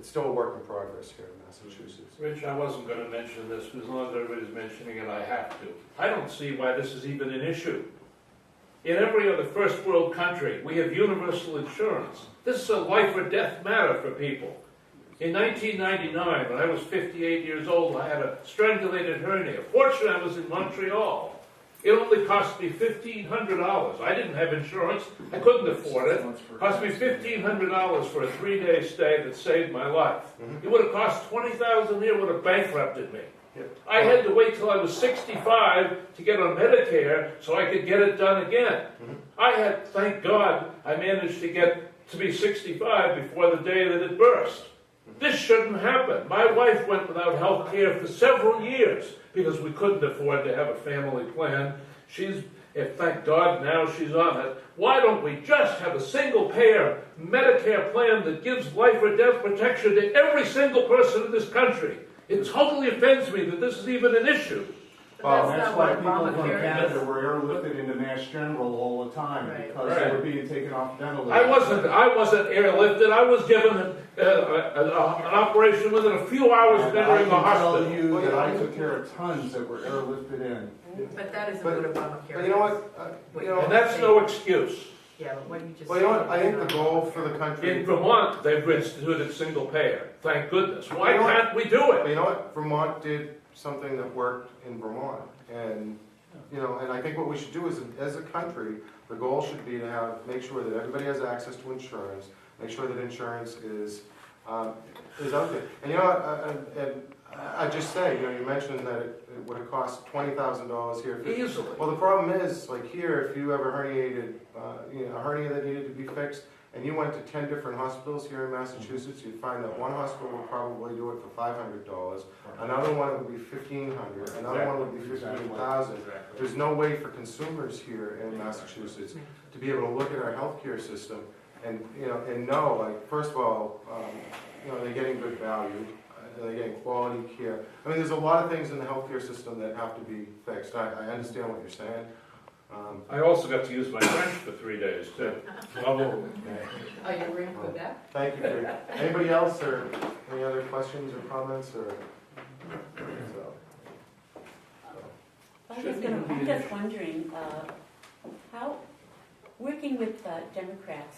it's still a work in progress here in Massachusetts. Rich, I wasn't going to mention this, but as long as everybody's mentioning it, I have to. I don't see why this is even an issue. In every other first world country, we have universal insurance. This is a life or death matter for people. In 1999, when I was 58 years old, I had a strangulated hernia. Fortunately, I was in Montreal. It only cost me $1,500. I didn't have insurance. I couldn't afford it. It cost me $1,500 for a 3-day stay that saved my life. It would have cost $20,000 a year, would have bankrupted me. I had to wait till I was 65 to get on Medicare so I could get it done again. I had, thank God, I managed to get to be 65 before the day that it burst. This shouldn't happen. My wife went without health care for several years because we couldn't afford to have a family plan. Thank God now she's on it. Why don't we just have a single payer Medicare plan that gives life or death protection to every single person in this country? It totally offends me that this is even an issue. Well, That's that's not why what people from Obamacare Canada is. were airlifted into Mass General all the time Right. because they were being taken off dental leave. I wasn't airlifted. I was given an operation within a few hours of And I entering can the hospital. tell you that I took care of tons that were airlifted in. But that isn't But- what Obamacare But you know is. what, you know, And that's no excuse. Yeah, but what you just. well, you know what, I said think is the not- goal for the country. In Vermont, they've instituted single payer. Thank goodness. Why You know what? can't we do But it? you know what, Vermont did something that worked in Vermont, and, you know, and I think what we should do is, as a country, the goal should be to make sure that everybody has access to insurance, make sure that insurance is out there. And you know, I just say, you know, you mentioned that it would have cost $20,000 here. Easily. Well, the problem is, like here, if you have a herniated, a hernia that needed to be fixed, and you went to 10 different hospitals here in Massachusetts, you'd find that one hospital would probably do it for $500, another one would be $1,500, another one would be $15,000. There's no way for consumers here in Massachusetts to be able to look at our healthcare system and, you know, and know, like, first of all, you know, they're getting good value, they're getting quality care. I mean, there's a lot of things in the healthcare system that have to be fixed. I understand what you're saying. I also got to use my French for 3 days, too. Oh, you agreeing with that? Thank you for your, anybody else or any other questions or comments or? I'm just wondering, how, working with Democrats